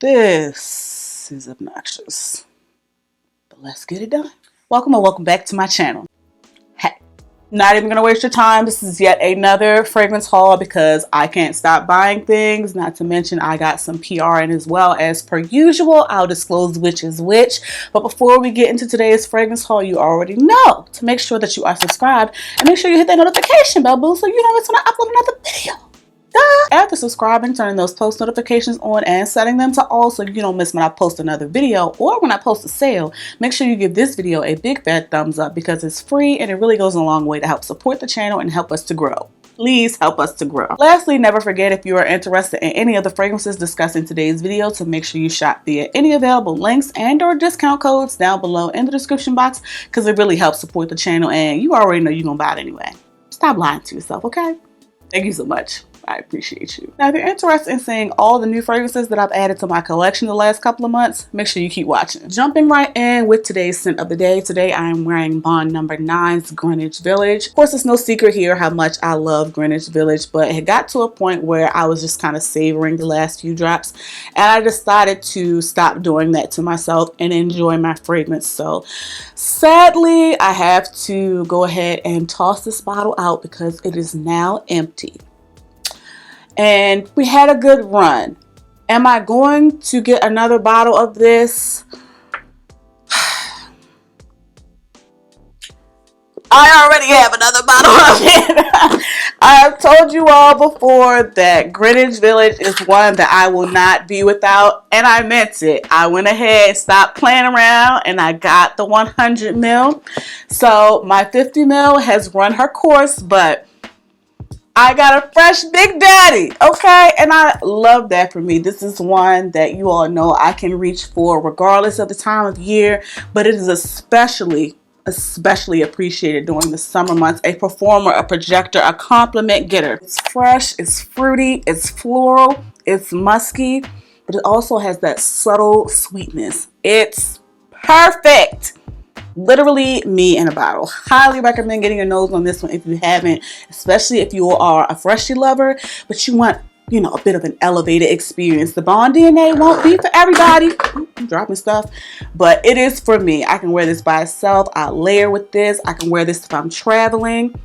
This is obnoxious, but let's get it done. Welcome or welcome back to my channel. Hey, not even gonna waste your time. This is yet another fragrance haul because I can't stop buying things. Not to mention I got some PR in as well. As per usual, I'll disclose which is which. But before we get into today's fragrance haul, you already know to make sure that you are subscribed and make sure you hit that notification bell, boo, so you don't miss when I upload another video. After subscribing, turning those post notifications on and setting them to all so you don't miss when I post another video or when I post a sale, make sure you give this video a big fat thumbs up because it's free and it really goes a long way to help support the channel and help us to grow. Please help us to grow. Lastly, never forget if you are interested in any of the fragrances discussed in today's video to make sure you shop via any available links and or discount codes down below in the description box because it really helps support the channel and you already know you're gonna buy it anyway. Stop lying to yourself, okay? Thank you so much. I appreciate you. Now, if you're interested in seeing all the new fragrances that I've added to my collection the last couple of months, make sure you keep watching. Jumping right in with today's scent of the day. Today, I am wearing Bond No. 9's Greenwich Village. Of course, it's no secret here how much I love Greenwich Village, but it got to a point where I was just kind of savoring the last few drops, and I decided to stop doing that to myself and enjoy my fragrance. So, sadly, I have to go ahead and toss this bottle out because it is now empty. And we had a good run. Am I going to get another bottle of this? I already have another bottle of it. I have told you all before that Greenwich Village is one that I will not be without, and I meant it. I went ahead and stopped playing around and I got the 100 ml. So my 50 ml has run her course, but I got a fresh Big Daddy, okay? And I love that for me. This is one that you all know I can reach for regardless of the time of year, but it is especially appreciated during the summer months. A performer, a projector, a compliment getter. It's fresh, it's fruity, it's floral, it's musky, but it also has that subtle sweetness. It's perfect. Literally me in a bottle. Highly recommend getting your nose on this one if you haven't, especially if you are a freshie lover, but you want, you know, a bit of an elevated experience. The Bond DNA won't be for everybody. I'm dropping stuff, but it is for me. I can wear this by itself. I layer with this. I can wear this if I'm traveling.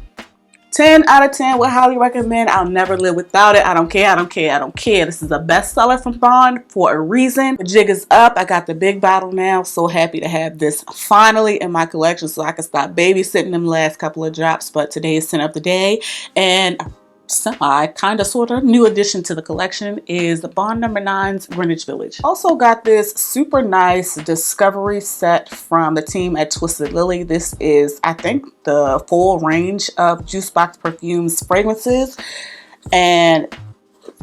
10 out of 10 would highly recommend. I'll never live without it. I don't care. I don't care. I don't care. This is a bestseller from Bond for a reason. The jig is up. I got the big bottle now. So happy to have this finally in my collection so I can stop babysitting them last couple of drops. But today's scent of the day and semi kind of sort of new addition to the collection is the Bond No. 9's Greenwich Village. Also got this super nice discovery set from the team at Twisted Lily. This is, I think, the full range of Juicebox Perfumes fragrances, and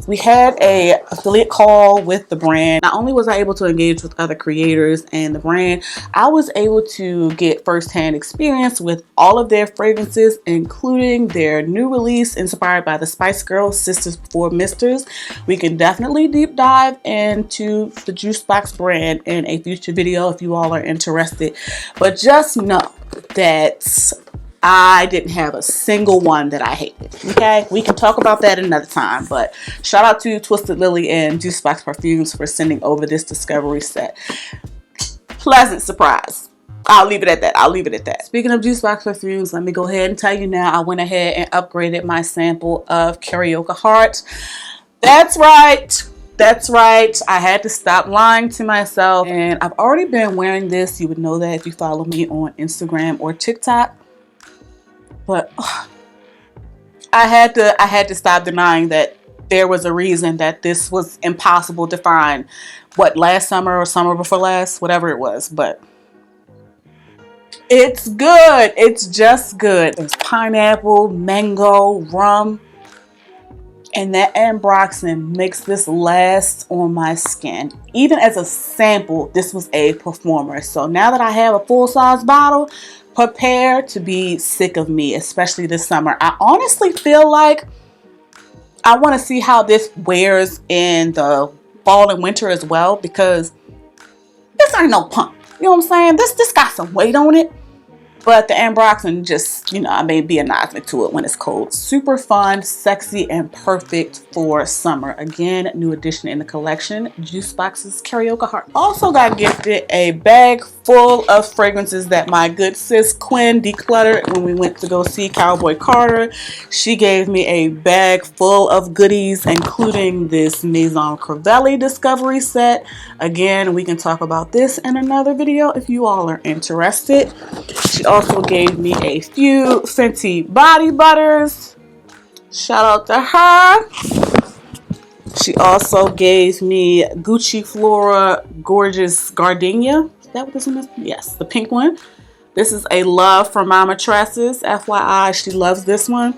we had a affiliate call with the brand. Not only was I able to engage with other creators and the brand, I was able to get firsthand experience with all of their fragrances, including their new release inspired by the Spice Girls Sisters Before Misters. We can definitely deep dive into the Juicebox brand in a future video if you all are interested. But just know that I didn't have a single one that I hated, okay? We can talk about that another time, but shout out to Twisted Lily and Juicebox Perfumes for sending over this discovery set. Pleasant surprise. I'll leave it at that. I'll leave it at that. Speaking of Juicebox Perfumes, let me go ahead and tell you now, I went ahead and upgraded my sample of Karaoka Heart. That's right. That's right. I had to stop lying to myself, and I've already been wearing this. You would know that if you follow me on Instagram or TikTok. But I had to stop denying that there was a reason that this was impossible to find. What, last summer or summer before last, whatever it was. But it's good. It's just good. There's pineapple, mango, rum, and that ambroxan makes this last on my skin. Even as a sample, this was a performer. So now that I have a full-size bottle, prepare to be sick of me, especially this summer. I honestly feel like I want to see how this wears in the fall and winter as well, because this ain't no pump. You know what I'm saying? This got some weight on it. But the ambroxan just, you know, I may be anonymous to it when it's cold. Super fun, sexy, and perfect for summer. Again, new addition in the collection, Juicebox's Karaoka Heart. Also got gifted a bag full of fragrances that my good sis Quinn decluttered when we went to go see Cowboy Carter. She gave me a bag full of goodies, including this Maison Crivelli Discovery set. Again, we can talk about this in another video if you all are interested. She also gave me a few Fenty body butters. Shout out to her. She also gave me Gucci Flora Gorgeous Gardenia. Is that what this one is? Yes, the pink one. This is a love for Mama Tresses. FYI, she loves this one.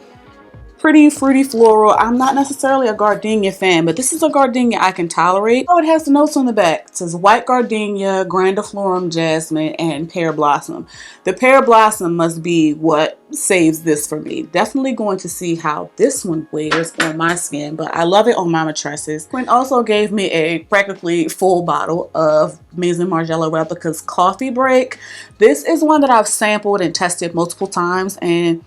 Pretty fruity floral. I'm not necessarily a gardenia fan, but this is a gardenia I can tolerate. Oh, it has the notes on the back. It says white gardenia, grandiflorum jasmine, and pear blossom. The pear blossom must be what saves this for me. Definitely going to see how this one wears on my skin, but I love it on Mama Tresses. Quinn also gave me a practically full bottle of Maison Margiela Replicas Coffee Break. This is one that I've sampled and tested multiple times, and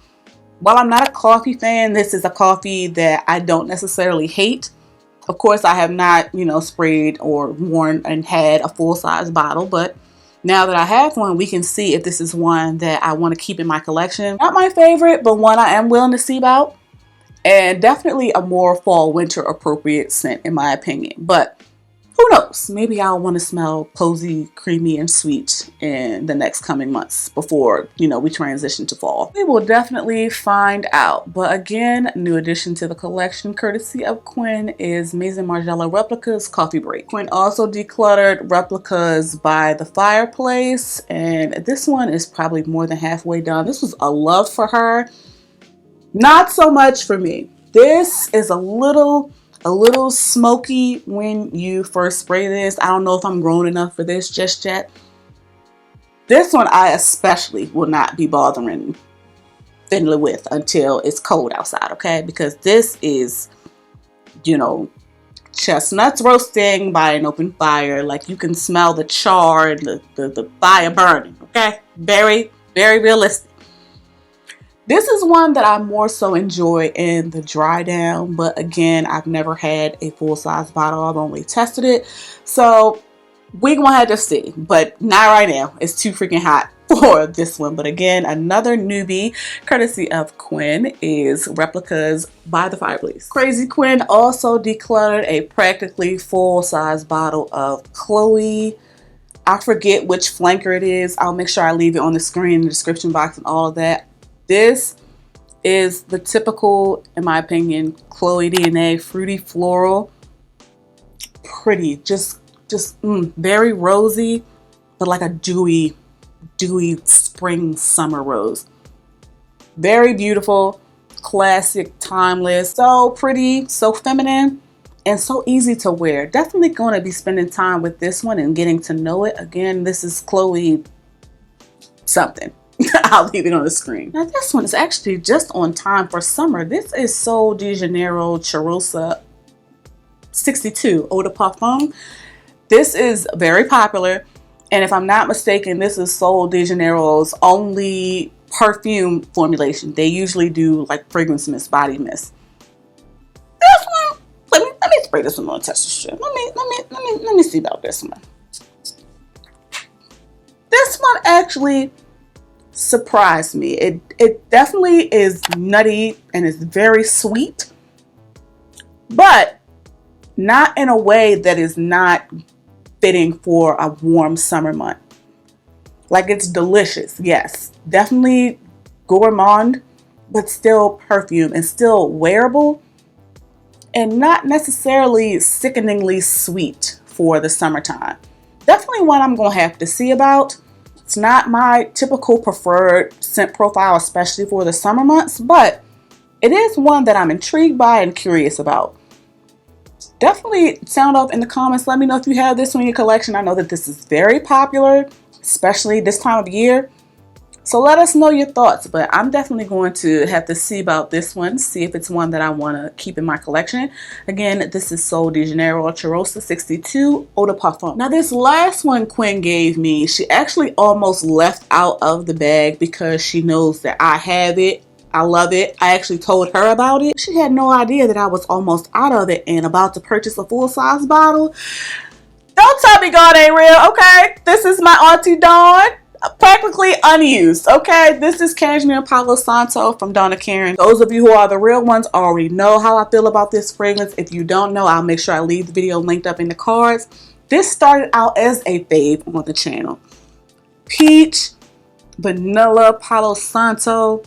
while I'm not a coffee fan, this is a coffee that I don't necessarily hate. Of course, I have not, you know, sprayed or worn and had a full-size bottle, but now that I have one, we can see if this is one that I want to keep in my collection. Not my favorite, but one I am willing to see about. And definitely a more fall-winter appropriate scent in my opinion. But who knows? Maybe I'll want to smell cozy, creamy, and sweet in the next coming months before, you know, we transition to fall. We will definitely find out. But again, new addition to the collection, courtesy of Quinn, is Maison Margiela Replicas Coffee Break. Quinn also decluttered Replicas by the Fireplace, and this one is probably more than halfway done. This was a love for her. Not so much for me. This is a little smoky when you first spray this. I don't know if I'm grown enough for this just yet. This one I especially will not be bothering fiddling with until it's cold outside, okay? Because this is, you know, chestnuts roasting by an open fire. Like, you can smell the char and the fire burning, okay? Very, very realistic. This is one that I more so enjoy in the dry down, but again, I've never had a full-size bottle. I've only tested it. So we're going to have to see, but not right now. It's too freaking hot for this one. But again, another newbie, courtesy of Quinn, is Replicas by the Fireplace. Crazy Quinn also decluttered a practically full-size bottle of Chloe. I forget which flanker it is. I'll make sure I leave it on the screen in the description box and all of that. This is the typical, in my opinion, Chloe DNA fruity floral. Pretty, just very rosy, but like a dewy spring summer rose. Very beautiful, classic, timeless, so pretty, so feminine, and so easy to wear. Definitely going to be spending time with this one and getting to know it. Again, this is Chloe something. I'll leave it on the screen. Now this one is actually just on time for summer. This is Sol de Janeiro Cheirosa 62 Eau de Parfum. This is very popular, and if I'm not mistaken, this is Sol de Janeiro's only perfume formulation. They usually do like fragrance mist, body mist. This one, let me spray this one on test strip. Let me see about this one. This one actually surprised me. It definitely is nutty and is very sweet, but not in a way that is not fitting for a warm summer month. Like, it's delicious, yes, definitely gourmand, but still perfume and still wearable, and not necessarily sickeningly sweet for the summertime. Definitely one I'm gonna have to see about. It's not my typical preferred scent profile, especially for the summer months, but it is one that I'm intrigued by and curious about. Definitely sound off in the comments. Let me know if you have this one in your collection. I know that this is very popular, especially this time of year. So let us know your thoughts, but I'm definitely going to have to see about this one, see if it's one that I want to keep in my collection. Again, this is Sol de Janeiro Cheirosa 62 Eau de Parfum. Now this last one Quinn gave me, she actually almost left out of the bag because she knows that I have it. I love it. I actually told her about it. She had no idea that I was almost out of it and about to purchase a full-size bottle. Don't tell me God ain't real, okay? This is my Auntie Dawn. Practically unused, okay? This is Cashmere Palo Santo from Donna Karan. Those of you who are the real ones already know how I feel about this fragrance. If you don't know, I'll make sure I leave the video linked up in the cards. This started out as a fave on the channel. Peach, vanilla, Palo Santo,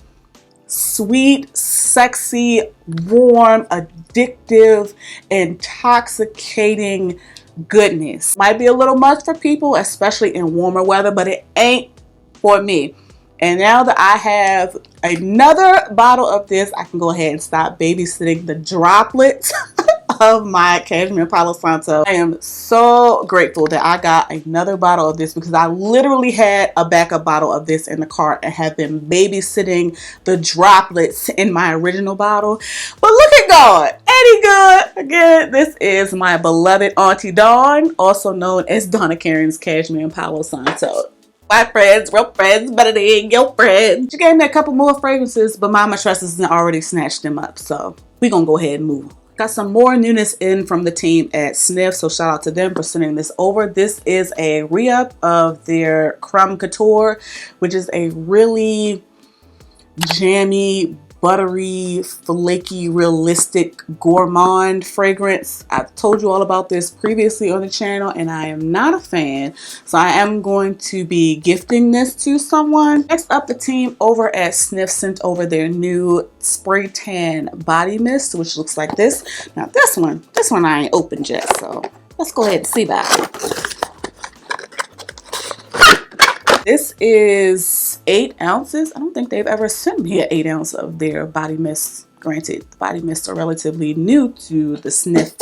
sweet, sexy, warm, addictive, intoxicating goodness. Might be a little much for people, especially in warmer weather, but it ain't for me. And now that I have another bottle of this, I can go ahead and stop babysitting the droplets of my Cashmere Palo Santo. I am so grateful that I got another bottle of this because I literally had a backup bottle of this in the cart and have been babysitting the droplets in my original bottle. But look at God, ain't he good? Again, this is my beloved Auntie Dawn, also known as Donna Karan's Cashmere Palo Santo. My friends, real friends, better than your friends. She gave me a couple more fragrances, but Mama Tresses already snatched them up, so we're gonna go ahead and move. Got some more newness in from the team at Sniff, so shout out to them for sending this over. This is a re-up of their Crumb Couture, which is a really jammy, buttery, flaky, realistic, gourmand fragrance. I've told you all about this previously on the channel and I am not a fan, so I am going to be gifting this to someone. Next up, the team over at Sniff sent over their new spray tan body mist, which looks like this. Now this one I ain't opened yet, so let's go ahead and see about it. This is 8 ounces. I don't think they've ever sent me an 8 ounce of their body mist. Granted, the body mists are relatively new to the Sniff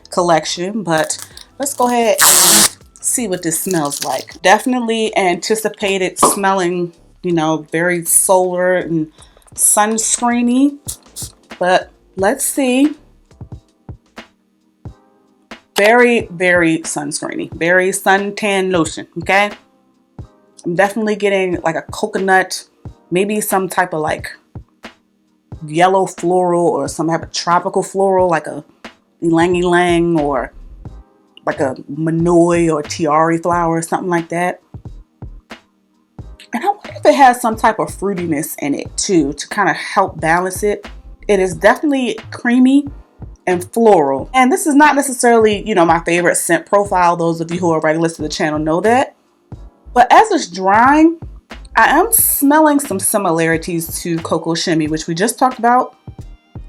collection, but let's go ahead and see what this smells like. Definitely anticipated smelling, you know, very solar and sunscreeny, but let's see. Very, very sunscreeny, very suntan lotion, okay? I'm definitely getting like a coconut, maybe some type of like yellow floral or some type of tropical floral, like a ylang ylang or like a manoi or tiare flower or something like that. And I wonder if it has some type of fruitiness in it too to kind of help balance it. It is definitely creamy and floral. And this is not necessarily, you know, my favorite scent profile. Those of you who are regulars to the channel know that. But as it's drying, I am smelling some similarities to Coco Shimmy, which we just talked about,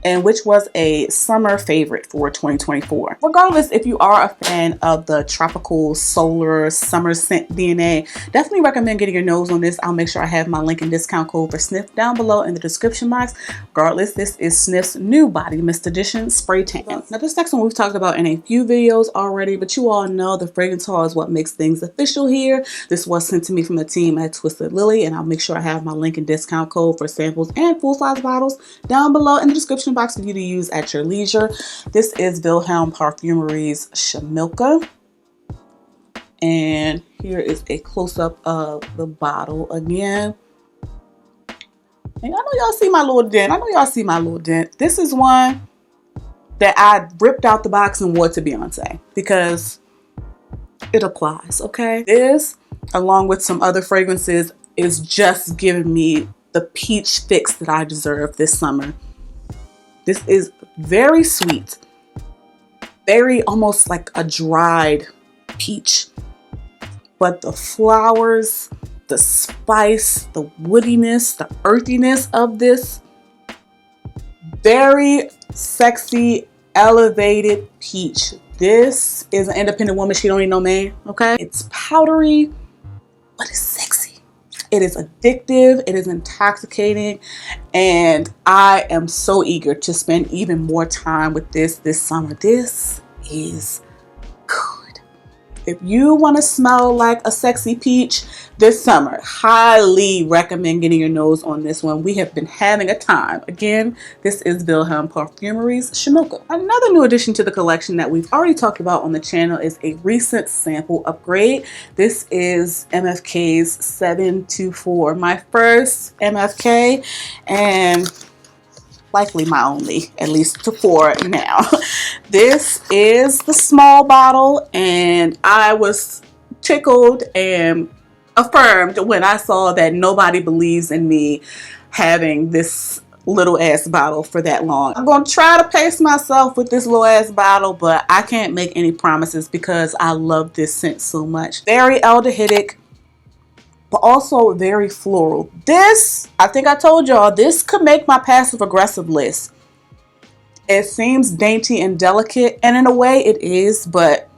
and which was a summer favorite for 2024. Regardless, if you are a fan of the tropical solar summer scent DNA, definitely recommend getting your nose on this. I'll make sure I have my link and discount code for Sniff down below in the description box. Regardless, this is Sniff's new body mist edition spray tan. Now this next one we've talked about in a few videos already, but you all know the fragrance haul is what makes things official here. This was sent to me from the team at Twisted Lily, and I'll make sure I have my link and discount code for samples and full-size bottles down below in the description box for you to use at your leisure. This is Wilhelm Parfumery's Shamea, and here is a close-up of the bottle again. And I know y'all see my little dent. This is one that I ripped out the box and wore to Beyonce because it applies, okay? This, along with some other fragrances, is just giving me the peach fix that I deserve this summer. This is very sweet, very almost like a dried peach, but the flowers, the spice, the woodiness, the earthiness of this, very sexy, elevated peach. This is an independent woman. She don't need no man, okay? It's powdery, but it's sexy. It is addictive, it is intoxicating, and I am so eager to spend even more time with this summer. This is good. If you want to smell like a sexy peach this summer, highly recommend getting your nose on this one. We have been having a time. Again, this is Wilhelm Parfumery's Shamea. Another new addition to the collection that we've already talked about on the channel is a recent sample upgrade. This is MFK's 724, my first MFK, and likely my only, at least to 4 now. This is the small bottle, and I was tickled and affirmed when I saw that nobody believes in me having this little ass bottle for that long. I'm gonna try to pace myself with this little ass bottle, but I can't make any promises because I love this scent so much. Very aldehydic, but also very floral. This, I think I told y'all, this could make my passive aggressive list. It seems dainty and delicate, and in a way it is, but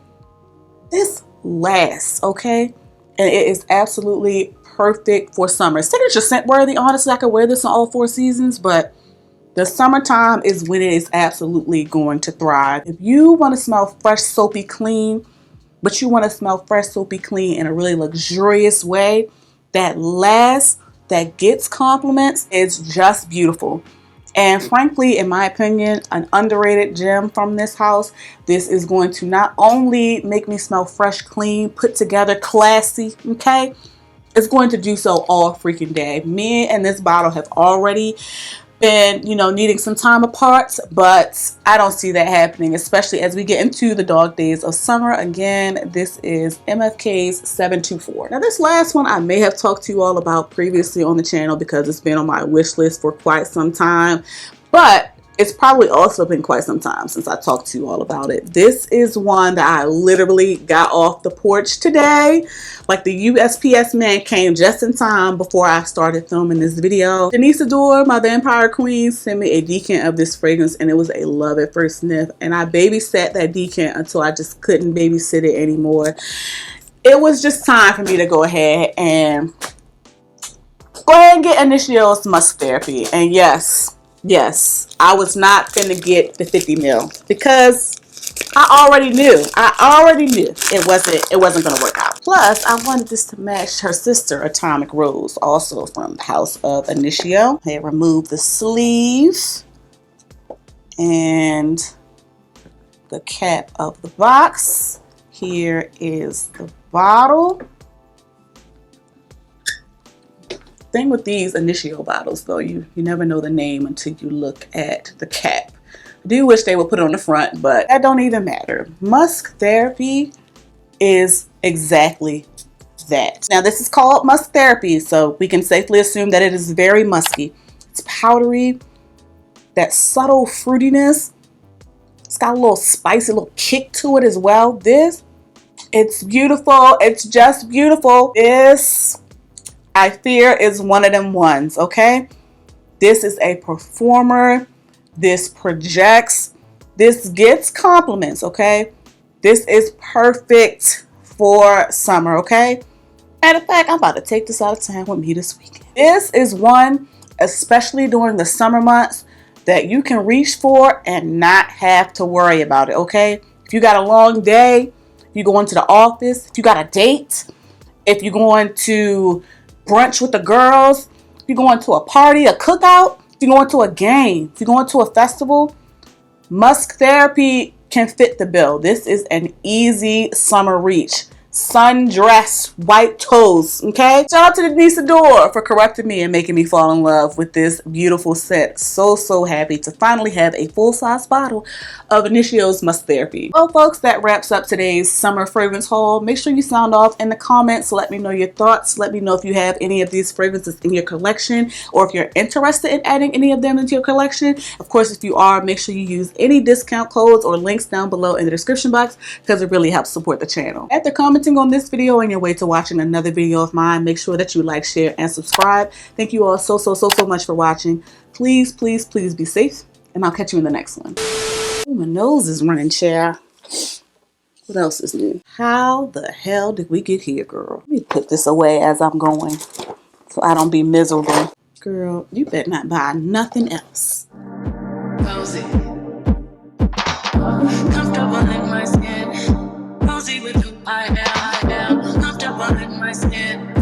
this lasts, okay? And it is absolutely perfect for summer. Signature scent worthy, honestly. I could wear this in all 4 seasons, but the summertime is when it is absolutely going to thrive. If you want to smell fresh, soapy, clean, but you want to smell fresh, soapy, clean in a really luxurious way, that lasts, that gets compliments, is just beautiful. And frankly, in my opinion, an underrated gem from this house. This is going to not only make me smell fresh, clean, put together, classy, okay? It's going to do so all freaking day. Me and this bottle have already been, you know, needing some time apart, but I don't see that happening, especially as we get into the dog days of summer. Again, this is MFK's 724. Now, this last one I may have talked to you all about previously on the channel because it's been on my wish list for quite some time, but it's probably also been quite some time since I talked to you all about it. This is one that I literally got off the porch today. Like, the USPS man came just in time before I started filming this video. Initio, my vampire queen, sent me a decant of this fragrance, and it was a love at first sniff. And I babysat that decant until I just couldn't babysit it anymore. It was just time for me to go ahead and get Initio's Musk Therapy. And yes, I was not finna get the 50 ml because I already knew it wasn't gonna work out. Plus, I wanted this to match her sister, Atomic Rose, also from the house of Initio. I removed the sleeve and the cap of the box. Here is the bottle. Thing with these Initio bottles, though, you never know the name until you look at the cap. I do wish they would put it on the front, but that don't even matter. Musk Therapy is exactly that. Now, this is called Musk Therapy, so we can safely assume that it is very musky. It's powdery, that subtle fruitiness. It's got a little spicy, little kick to it as well. It's beautiful. It's just beautiful. This, I fear, is one of them ones, okay? This is a performer. This projects. This gets compliments, okay? This is perfect for summer, okay? Matter of fact, I'm about to take this out of town with me this weekend. This is one, especially during the summer months, that you can reach for and not have to worry about it, okay? If you got a long day, if you go into the office, if you got a date, if you're going to brunch with the girls, if you're going to a party, a cookout, if you're going to a game, if you're going to a festival, Musk Therapy can fit the bill. This is an easy summer reach. Sundress, white toes, okay? Shout out to Denise Adore for correcting me and making me fall in love with this beautiful scent. So happy to finally have a full-size bottle of Initio's Musk Therapy. Well, folks, that wraps up today's summer fragrance haul. Make sure you sound off in the comments. Let me know your thoughts. Let me know if you have any of these fragrances in your collection or if you're interested in adding any of them into your collection. Of course, if you are, make sure you use any discount codes or links down below in the description box because it really helps support the channel. After commenting on this video on your way to watching another video of mine, make sure that you like, share, and subscribe. Thank you all so much for watching. Please be safe, and I'll catch you in the next one. Ooh, my nose is running, chair. What else is new? How the hell did we get here, girl? Let me put this away as I'm going so I don't be miserable. Girl, you better not buy nothing else. Cozy. Comfortable in my skin. Cozy with who I am. skin.